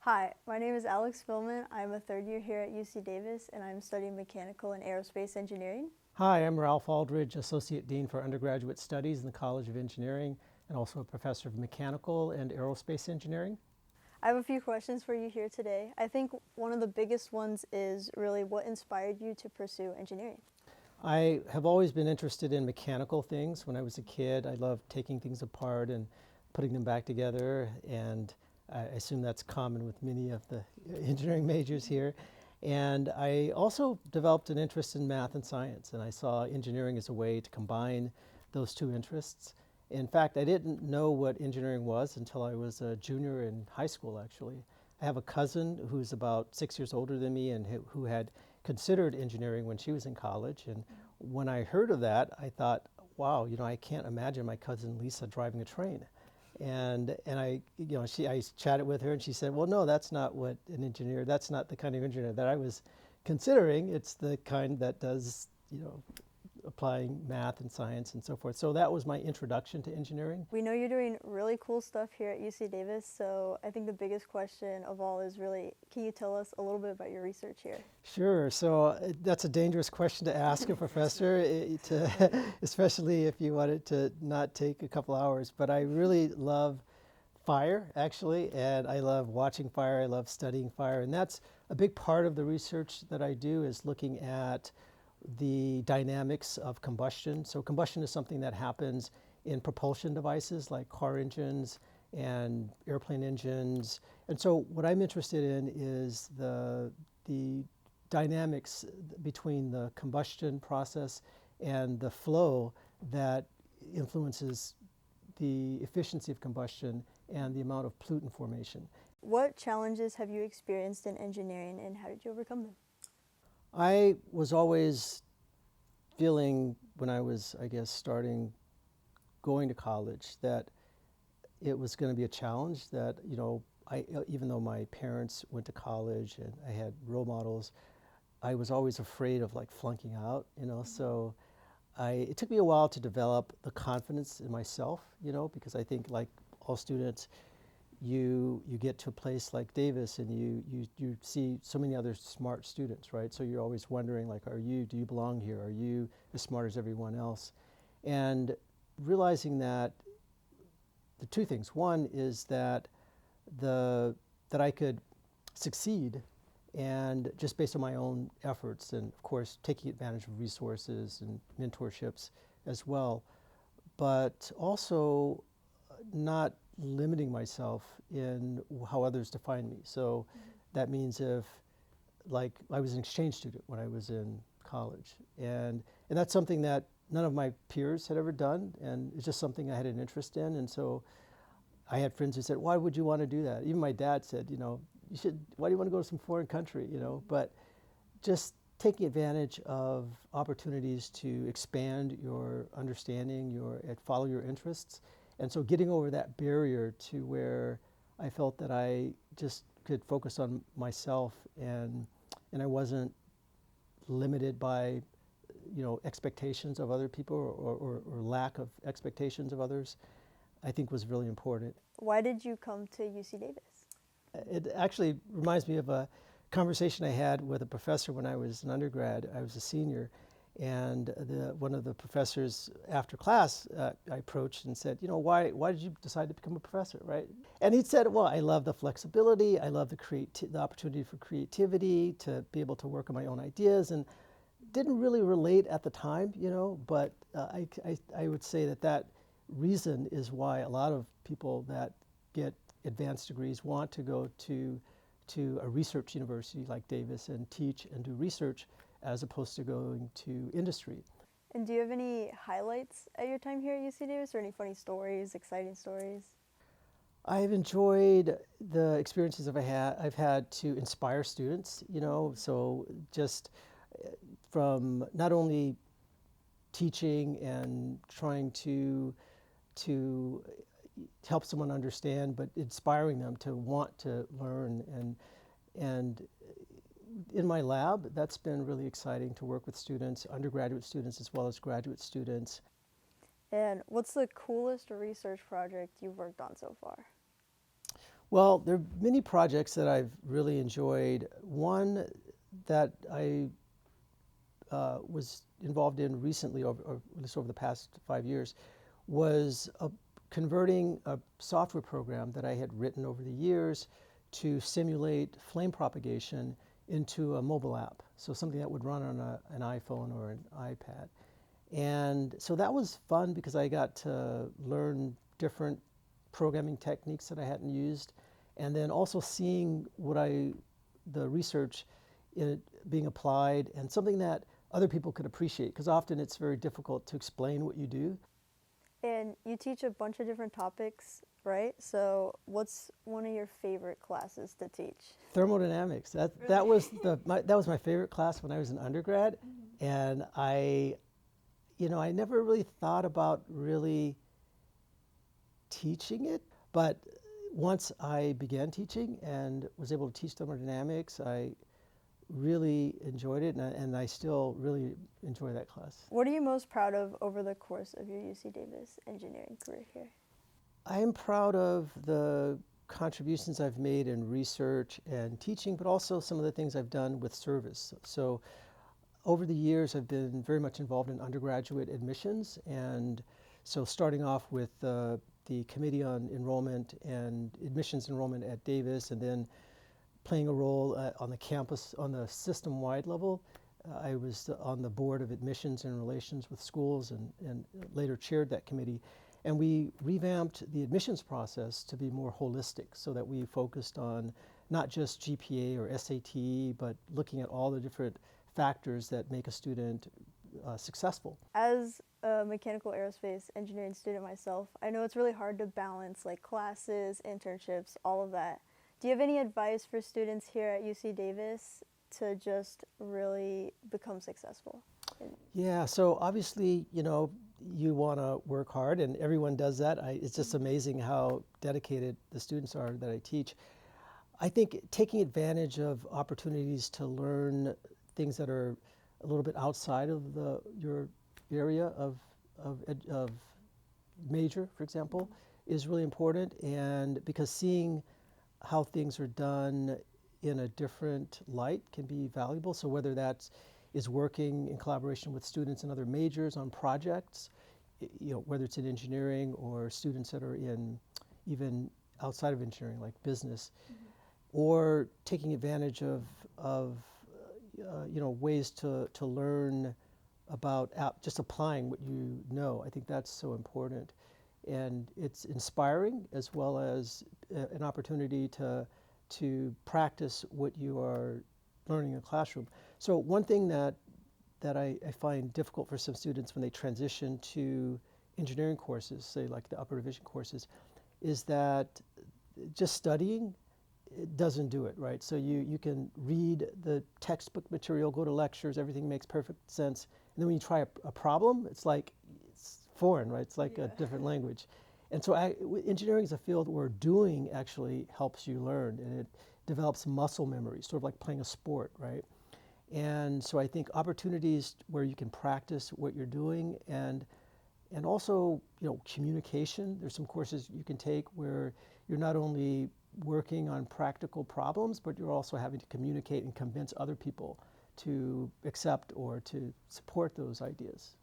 Hi, my name is Alex Fillman. I'm a third year here at UC Davis, and I'm studying mechanical and aerospace engineering. Hi, I'm Ralph Aldredge, Associate Dean for Undergraduate Studies in the College of Engineering and also a Professor of Mechanical and Aerospace Engineering. I have a few questions for you here today. I think one of the biggest ones is really what inspired you to pursue engineering? I have always been interested in mechanical things. When I was a kid, I loved taking things apart and putting them back together, and I assume that's common with many of the engineering majors here. And I also developed an interest in math and science, and I saw engineering as a way to combine those two interests. In fact, I didn't know what engineering was until I was a junior in high school, actually. I have a cousin who's about 6 years older than me and who had considered engineering when she was in college. And when I heard of that, I thought, wow, I can't imagine my cousin Lisa driving a train. And I chatted with her and she said, well, no, that's not what an engineer, that's not the kind of engineer that I was considering. It's the kind that does, applying math and science and so forth. So that was my introduction to engineering. We know you're doing really cool stuff here at UC Davis, so I think the biggest question of all is really, can you tell us a little bit about your research here? Sure. So that's a dangerous question to ask a professor, especially if you want it to not take a couple hours. But I really love fire, actually, and I love watching fire. I love studying fire. And that's a big part of the research that I do, is looking at the dynamics of combustion. So combustion is something that happens in propulsion devices like car engines and airplane engines. And so what I'm interested in is the dynamics between the combustion process and the flow that influences the efficiency of combustion and the amount of pollutant formation. What challenges have you experienced in engineering, and how did you overcome them? I was always feeling, when I was, I guess, going to college, that it was going to be a challenge, that, even though my parents went to college and I had role models, I was always afraid of like flunking out, so it took me a while to develop the confidence in myself, because I think, like all students, you get to a place like Davis and you see so many other smart students, right? So you're always wondering, like, do you belong here? Are you as smart as everyone else? And realizing that the two things. One is that that I could succeed, and just based on my own efforts, and of course taking advantage of resources and mentorships as well, but also not limiting myself in how others define me. So that means, if, like, I was an exchange student when I was in college, and that's something that none of my peers had ever done, and it's just something I had an interest in. And so I had friends who said, why would you want to do that? Even my dad said, why do you want to go to some foreign country, But just taking advantage of opportunities to expand your understanding, follow your interests. And so getting over that barrier to where I felt that I just could focus on myself, and I wasn't limited by, expectations of other people, or lack of expectations of others, I think was really important. Why did you come to UC Davis? It actually reminds me of a conversation I had with a professor when I was an undergrad. I was a senior, and one of the professors after class, I approached and said, why did you decide to become a professor, right? And he said, well, I love the flexibility, I love the opportunity for creativity, to be able to work on my own ideas, and didn't really relate at the time, but I would say that reason is why a lot of people that get advanced degrees want to go to a research university like Davis and teach and do research, as opposed to going to industry. And do you have any highlights at your time here at UC Davis, or any funny stories, exciting stories? I've enjoyed the experiences I've had to inspire students, so just from not only teaching and trying to help someone understand, but inspiring them to want to learn. And in my lab, that's been really exciting to work with students, undergraduate students as well as graduate students. And what's the coolest research project you've worked on so far? Well, there are many projects that I've really enjoyed. One that I was involved in recently, or at least over the past 5 years, was converting a software program that I had written over the years to simulate flame propagation into a mobile app. So something that would run on an iPhone or an iPad. And so that was fun because I got to learn different programming techniques that I hadn't used, and then also seeing the research being applied, and something that other people could appreciate, because often it's very difficult to explain what you do. And you teach a bunch of different topics, right? So what's one of your favorite classes to teach? Thermodynamics. That was that was my favorite class when I was an undergrad, and I never really thought about really teaching it, but once I began teaching and was able to teach thermodynamics, I really enjoyed it, and I still really enjoy that class. What are you most proud of over the course of your UC Davis engineering career here? I am proud of the contributions I've made in research and teaching, but also some of the things I've done with service. So over the years, I've been very much involved in undergraduate admissions, and so starting off with the Committee on Enrollment and Admissions Enrollment at Davis, and then playing a role on the campus on the system-wide level. I was on the board of admissions and relations with schools, and later chaired that committee. And we revamped the admissions process to be more holistic, so that we focused on not just GPA or SAT, but looking at all the different factors that make a student successful. As a mechanical aerospace engineering student myself, I know it's really hard to balance like classes, internships, all of that. Do you have any advice for students here at UC Davis to just really become successful? Yeah, so obviously, you want to work hard, and everyone does that. It's just amazing how dedicated the students are that I teach. I think taking advantage of opportunities to learn things that are a little bit outside of your area of major, for example, is really important, and because seeing how things are done in a different light can be valuable. So whether that is working in collaboration with students in other majors on projects, whether it's in engineering or students that are in even outside of engineering, like business, or taking advantage of ways to learn about just applying what you know. I think that's so important. And it's inspiring, as well as an opportunity to practice what you are learning in the classroom. So one thing that I find difficult for some students when they transition to engineering courses, say like the upper division courses, is that just studying, it doesn't do it, right? So you can read the textbook material, go to lectures, everything makes perfect sense. And then when you try a problem, it's like, it's foreign, right? It's like a different language. And so engineering is a field where doing actually helps you learn, and it develops muscle memory, sort of like playing a sport, right? And so I think opportunities where you can practice what you're doing, and also, communication. There's some courses you can take where you're not only working on practical problems, but you're also having to communicate and convince other people to accept or to support those ideas.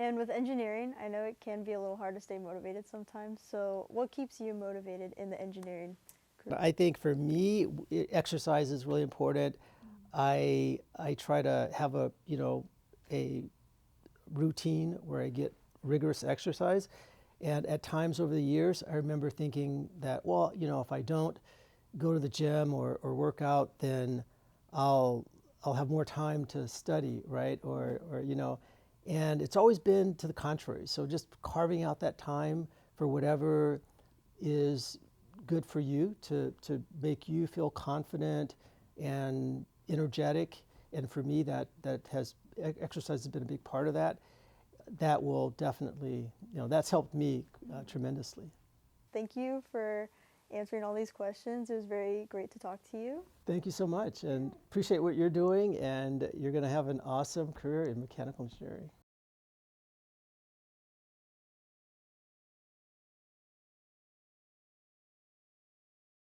And with engineering, I know it can be a little hard to stay motivated sometimes. So what keeps you motivated in the engineering group? I think for me, exercise is really important. I try to have a routine where I get rigorous exercise. And at times over the years, I remember thinking that, well, if I don't go to the gym or work out, then I'll have more time to study, right? Or and it's always been to the contrary. So just carving out that time for whatever is good for you to make you feel confident and energetic. And for me, that exercise has been a big part of that. That will definitely, that's helped me tremendously. Thank you for answering all these questions. It was very great to talk to you. Thank you so much, and appreciate what you're doing, and you're going to have an awesome career in mechanical engineering.